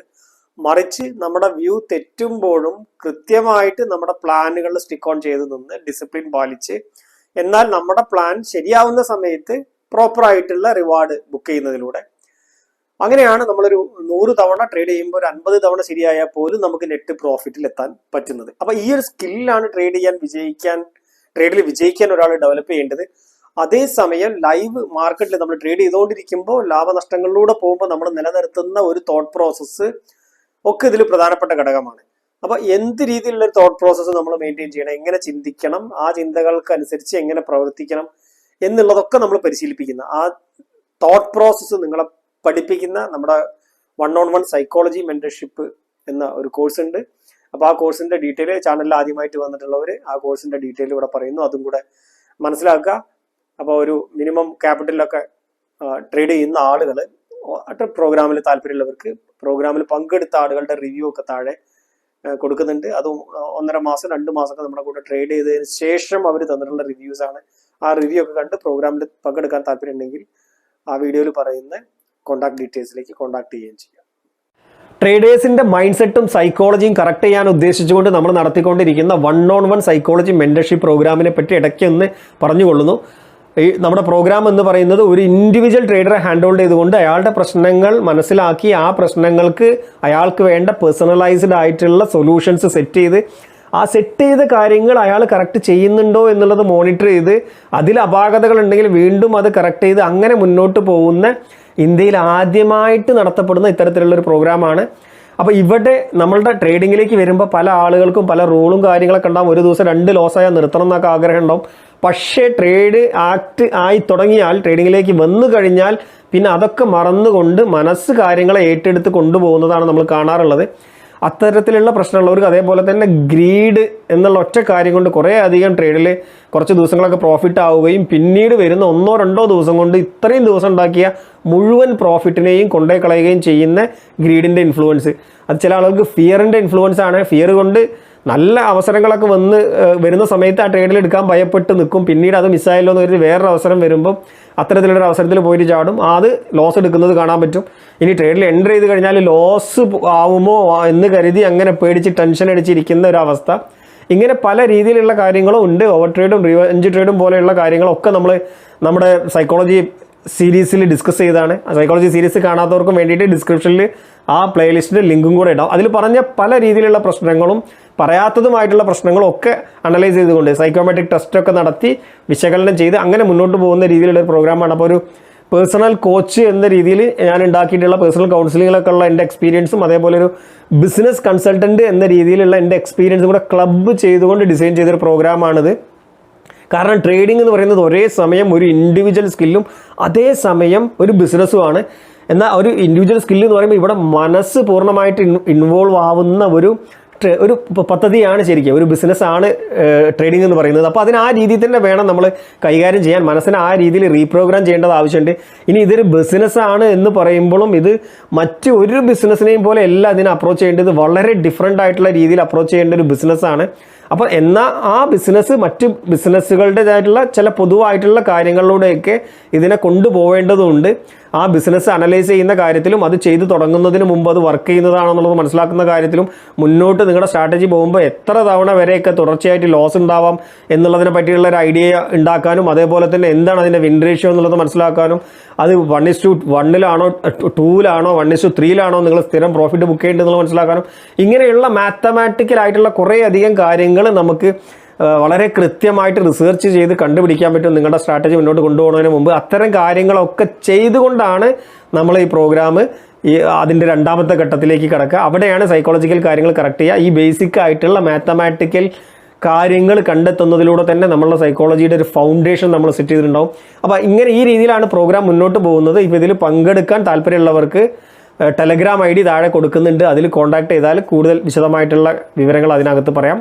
മറിച്ച് നമ്മുടെ വ്യൂ തെറ്റുമ്പോഴും കൃത്യമായിട്ട് നമ്മുടെ പ്ലാനുകളിൽ സ്റ്റിക്ക് ഓൺ ചെയ്ത് നിന്ന് ഡിസിപ്ലിൻ പാലിച്ച്, എന്നാൽ നമ്മുടെ പ്ലാൻ ശരിയാവുന്ന സമയത്ത് പ്രോപ്പർ ആയിട്ടുള്ള റിവാർഡ് ബുക്ക് ചെയ്യുന്നതിലൂടെ, അങ്ങനെയാണ് നമ്മളൊരു 100 തവണ ട്രേഡ് ചെയ്യുമ്പോൾ ഒരു 50 തവണ ശരിയായാൽ പോലും നമുക്ക് നെറ്റ് പ്രോഫിറ്റിൽ എത്താൻ പറ്റുന്നത്. അപ്പൊ ഈ ഒരു സ്കില്ലാണ് ട്രേഡിൽ വിജയിക്കാൻ ഒരാൾ ഡെവലപ്പ് ചെയ്യേണ്ടത്. അതേസമയം ലൈവ് മാർക്കറ്റിൽ നമ്മൾ ട്രേഡ് ചെയ്തുകൊണ്ടിരിക്കുമ്പോൾ ലാഭനഷ്ടങ്ങളിലൂടെ പോകുമ്പോൾ നമ്മൾ നിലനിർത്തുന്ന ഒരു തോട്ട് പ്രോസസ്സ് ഒക്കെ ഇതിൽ പ്രധാനപ്പെട്ട ഘടകമാണ്. അപ്പൊ എന്ത് രീതിയിലുള്ള ഒരു തോട്ട് പ്രോസസ്സ് നമ്മൾ മെയിൻറ്റെയിൻ ചെയ്യണം, എങ്ങനെ ചിന്തിക്കണം, ആ ചിന്തകൾക്ക് അനുസരിച്ച് എങ്ങനെ പ്രവർത്തിക്കണം എന്നുള്ളതൊക്കെ നമ്മൾ പരിശീലിപ്പിക്കുന്ന ആ തോട്ട് പ്രോസസ്സ് നിങ്ങളെ പഠിപ്പിക്കുന്ന നമ്മുടെ 1-on-1 സൈക്കോളജി മെന്റർഷിപ്പ് എന്ന ഒരു കോഴ്സ് ഉണ്ട്. അപ്പോൾ ആ കോഴ്സിന്റെ ഡീറ്റെയിൽ ചാനലിൽ ആദ്യമായിട്ട് വന്നിട്ടുള്ളവർ ആ കോഴ്സിന്റെ ഡീറ്റെയിൽ ഇവിടെ പറയുന്നു, അതും കൂടെ മനസ്സിലാക്കുക. അപ്പോൾ ഒരു മിനിമം ക്യാപിറ്റലിലൊക്കെ ട്രേഡ് ചെയ്യുന്ന ആളുകൾ പ്രോഗ്രാമിൽ താല്പര്യമുള്ളവർക്ക് പ്രോഗ്രാമിൽ പങ്കെടുത്ത ആളുകളുടെ റിവ്യൂ ഒക്കെ താഴെ കൊടുക്കുന്നുണ്ട്. അതും 1.5 മാസം 2 മാസമൊക്കെ നമ്മുടെ കൂടെ ട്രേഡ് ചെയ്തതിന് ശേഷം അവർ തന്നിട്ടുള്ള റിവ്യൂസ് ആണ്. ആ റിവ്യൂ ഒക്കെ കണ്ട് പ്രോഗ്രാമിൽ പങ്കെടുക്കാൻ താല്പര്യം ഉണ്ടെങ്കിൽ ആ വീഡിയോയിൽ പറയുന്ന കോൺടാക്ട് ഡീറ്റെയിൽസിലേക്ക് കോൺടാക്ട് ചെയ്യുകയും ചെയ്യാം. ട്രേഡേഴ്സിന്റെ മൈൻഡ് സെറ്റും സൈക്കോളജിയും കറക്റ്റ് ചെയ്യാൻ ഉദ്ദേശിച്ചുകൊണ്ട് നമ്മൾ നടത്തിക്കൊണ്ടിരിക്കുന്ന 1-on-1 സൈക്കോളജി മെന്റർഷിപ്പ് പ്രോഗ്രാമിനെ പറ്റി ഇടയ്ക്ക് ഒന്ന് പറഞ്ഞുകൊള്ളുന്നു. ഈ നമ്മുടെ പ്രോഗ്രാം എന്ന് പറയുന്നത് ഒരു ഇൻഡിവിജ്വൽ ട്രേഡറെ ഹാൻഡ് ഹോൾഡ് ചെയ്തുകൊണ്ട് അയാളുടെ പ്രശ്നങ്ങൾ മനസ്സിലാക്കി ആ പ്രശ്നങ്ങൾക്ക് അയാൾക്ക് വേണ്ട പേഴ്സണലൈസ്ഡ് ആയിട്ടുള്ള സൊല്യൂഷൻസ് സെറ്റ് ചെയ്ത കാര്യങ്ങൾ അയാൾ കറക്റ്റ് ചെയ്യുന്നുണ്ടോ എന്നുള്ളത് മോണിറ്റർ ചെയ്ത് അതിൽ അപാകതകൾ ഉണ്ടെങ്കിൽ വീണ്ടും അത് കറക്റ്റ് ചെയ്ത് അങ്ങനെ മുന്നോട്ട് പോകുന്ന ഇന്ത്യയിൽ ആദ്യമായിട്ട് നടത്തപ്പെടുന്ന ഇത്തരത്തിലുള്ളൊരു പ്രോഗ്രാമാണ്. അപ്പോൾ ഇവിടെ നമ്മളുടെ ട്രേഡിങ്ങിലേക്ക് വരുമ്പോൾ പല ആളുകൾക്കും പല റൂളും കാര്യങ്ങളൊക്കെ ഉണ്ടാവും. ഒരു ദിവസം 2 ലോസായാൽ നിർത്തണം എന്നൊക്കെ ആഗ്രഹം ഉണ്ടാവും. പക്ഷേ ട്രേഡ് ആക്ട് ആയി തുടങ്ങിയാൽ, ട്രേഡിങ്ങിലേക്ക് വന്നു കഴിഞ്ഞാൽ പിന്നെ അതൊക്കെ മറന്നുകൊണ്ട് മനസ്സ് കാര്യങ്ങളെ ഏറ്റെടുത്ത് കൊണ്ടുപോകുന്നതാണ് നമ്മൾ കാണാറുള്ളത്. അത്തരത്തിലുള്ള പ്രശ്നമുള്ളവർക്ക് അതേപോലെ തന്നെ ഗ്രീഡ് എന്നുള്ള ഒറ്റ കാര്യം കൊണ്ട് കുറേ അധികം ട്രേഡിൽ കുറച്ച് ദിവസങ്ങളൊക്കെ പ്രോഫിറ്റ് ആവുകയും പിന്നീട് വരുന്ന 1-2 ദിവസം കൊണ്ട് ഇത്രയും ദിവസം ഉണ്ടാക്കിയ മുഴുവൻ പ്രോഫിറ്റിനെയും കൊണ്ടേ കളയുകയും ചെയ്യുന്ന ഗ്രീഡിൻ്റെ ഇൻഫ്ലുവൻസ്. അത് ചില ആളുകൾക്ക് ഫിയറിൻ്റെ ഇൻഫ്ലുവൻസ് ആണ്. ഫിയർ കൊണ്ട് നല്ല അവസരങ്ങളൊക്കെ വരുന്ന സമയത്ത് ആ ട്രേഡിൽ എടുക്കാൻ ഭയപ്പെട്ട് നിൽക്കും. പിന്നീട് അത് മിസ്സായല്ലോ എന്ന് കരുതി വേറൊരു അവസരം വരുമ്പം അത്തരത്തിലൊരു അവസരത്തിൽ പോയിട്ട് ചാടും. അത് ലോസ് എടുക്കുന്നത് കാണാൻ പറ്റും. ഇനി ട്രേഡിൽ എൻ്റർ ചെയ്ത് കഴിഞ്ഞാൽ ലോസ് ആവുമോ എന്ന് കരുതി അങ്ങനെ പേടിച്ച് ടെൻഷൻ അടിച്ചിരിക്കുന്ന ഒരു അവസ്ഥ. ഇങ്ങനെ പല രീതിയിലുള്ള കാര്യങ്ങളും ഉണ്ട്. ഓവർ ട്രേഡും റിവെഞ്ച് ട്രേഡും പോലെയുള്ള കാര്യങ്ങളൊക്കെ നമ്മൾ നമ്മുടെ സൈക്കോളജി സീരീസിൽ ഡിസ്കസ് ചെയ്താണ്. സൈക്കോളജി സീരീസ് കാണാത്തവർക്കും വേണ്ടിയിട്ട് ഡിസ്ക്രിപ്ഷനിൽ ആ പ്ലേലിസ്റ്റിൻ്റെ ലിങ്കും കൂടെ ഇടാം. അതിൽ പറഞ്ഞ പല രീതിയിലുള്ള പ്രശ്നങ്ങളും പറയാത്തതുമായിട്ടുള്ള പ്രശ്നങ്ങളും ഒക്കെ അനലൈസ് ചെയ്തുകൊണ്ട് സൈക്കോമെട്രിക് ടെസ്റ്റൊക്കെ നടത്തി വിശകലനം ചെയ്ത് അങ്ങനെ മുന്നോട്ട് പോകുന്ന രീതിയിലുള്ള ഒരു പ്രോഗ്രാമാണ്. അപ്പോൾ ഒരു പേഴ്സണൽ കോച്ച് എന്ന രീതിയിൽ ഞാൻ ഉണ്ടാക്കിയിട്ടുള്ള പേഴ്സണൽ കൗൺസിലിങ്ങിലൊക്കെ ഉള്ള എൻ്റെ എക്സ്പീരിയൻസും അതേപോലെ ഒരു ബിസിനസ് കൺസൾട്ടൻറ്റ് എന്ന രീതിയിലുള്ള എൻ്റെ എക്സ്പീരിയൻസും കൂടെ ക്ലബ്ബ് ചെയ്തുകൊണ്ട് ഡിസൈൻ ചെയ്തൊരു പ്രോഗ്രാമാണിത്. കാരണം ട്രേഡിംഗ് എന്ന് പറയുന്നത് ഒരേ സമയം ഒരു ഇൻഡിവിജ്വൽ സ്കില്ലും അതേ സമയം ഒരു ബിസിനസ്സുമാണ്. എന്നാൽ ഒരു ഇൻഡിവിജ്വൽ സ്കില്ല് എന്ന് പറയുമ്പോൾ ഇവിടെ മനസ്സ് പൂർണ്ണമായിട്ട് ഇൻവോൾവ് ആവുന്ന ഒരു പദ്ധതിയാണ് ശരിക്കും, ഒരു ബിസിനസ്സാണ് ട്രേഡിംഗ് എന്ന് പറയുന്നത്. അപ്പോൾ അതിന് ആ രീതിയിൽ തന്നെ വേണം നമ്മൾ കൈകാര്യം ചെയ്യാൻ, മനസ്സിനെ ആ രീതിയിൽ റീപ്രോഗ്രാം ചെയ്യേണ്ടത് ആവശ്യമുണ്ട്. ഇനി ഇതൊരു ബിസിനസ്സാണ് എന്ന് പറയുമ്പോഴും ഇത് മറ്റ് ഒരു ബിസിനസ്സിനെയും പോലെ അല്ല ഇതിനെ അപ്രോച്ച് ചെയ്യേണ്ടത്, വളരെ ഡിഫറെൻ്റ് ആയിട്ടുള്ള രീതിയിൽ അപ്രോച്ച് ചെയ്യേണ്ട ഒരു ബിസിനസ്സാണ്. അപ്പോൾ എന്നാൽ ആ ബിസിനസ് മറ്റ് ബിസിനസ്സുകളുടേതായിട്ടുള്ള ചില പൊതുവായിട്ടുള്ള കാര്യങ്ങളിലൂടെയൊക്കെ ഇതിനെ കൊണ്ടുപോകേണ്ടതുണ്ട്. ആ ബിസിനസ് അനലൈസ് ചെയ്യുന്ന കാര്യത്തിലും അത് ചെയ്തു തുടങ്ങുന്നതിന് മുമ്പ് അത് വർക്ക് ചെയ്യുന്നതാണെന്നുള്ളത് മനസ്സിലാക്കുന്ന കാര്യത്തിലും മുന്നോട്ട് നിങ്ങളുടെ സ്ട്രാറ്റജി പോകുമ്പോൾ എത്ര തവണ വരെയൊക്കെ തുടർച്ചയായിട്ട് ലോസ് ഉണ്ടാവാം എന്നുള്ളതിനെ പറ്റിയുള്ള ഒരു ഐഡിയ ഉണ്ടാക്കാനും അതേപോലെ തന്നെ എന്താണ് അതിൻ്റെ വിൻ റേഷ്യോ എന്നുള്ളത് മനസ്സിലാക്കാനും അത് 1:1 2 1:3 നിങ്ങൾ സ്ഥിരം പ്രോഫിറ്റ് ബുക്ക് ചെയ്യേണ്ടതെന്നുള്ളത് മനസ്സിലാക്കാനും ഇങ്ങനെയുള്ള മാത്തമാറ്റിക്കലായിട്ടുള്ള കുറേ അധികം കാര്യങ്ങൾ നമുക്ക് വളരെ കൃത്യമായിട്ട് റിസർച്ച് ചെയ്ത് കണ്ടുപിടിക്കാൻ പറ്റും നിങ്ങളുടെ സ്ട്രാറ്റജി മുന്നോട്ട് കൊണ്ടുപോകുന്നതിന് മുമ്പ്. അത്തരം കാര്യങ്ങളൊക്കെ ചെയ്തുകൊണ്ടാണ് നമ്മൾ ഈ പ്രോഗ്രാം അതിൻ്റെ രണ്ടാമത്തെ ഘട്ടത്തിലേക്ക് കിടക്കുക. അവിടെയാണ് സൈക്കോളജിക്കൽ കാര്യങ്ങൾ കറക്റ്റ് ചെയ്യുക. ഈ ബേസിക് ആയിട്ടുള്ള മാത്തമാറ്റിക്കൽ കാര്യങ്ങൾ കണ്ടെത്തുന്നതിലൂടെ തന്നെ നമ്മളുടെ സൈക്കോളജിയുടെ ഒരു ഫൗണ്ടേഷൻ നമ്മൾ സെറ്റ് ചെയ്തിട്ടുണ്ടാവും. അപ്പോൾ ഇങ്ങനെ ഈ രീതിയിലാണ് പ്രോഗ്രാം മുന്നോട്ട് പോകുന്നത്. ഇപ്പോൾ ഇതിൽ പങ്കെടുക്കാൻ താല്പര്യമുള്ളവർക്ക് ടെലഗ്രാം ID താഴെ കൊടുക്കുന്നുണ്ട്, അതിൽ കോൺടാക്ട് ചെയ്താൽ കൂടുതൽ വിശദമായിട്ടുള്ള വിവരങ്ങൾ അതിനകത്ത് പറയാം.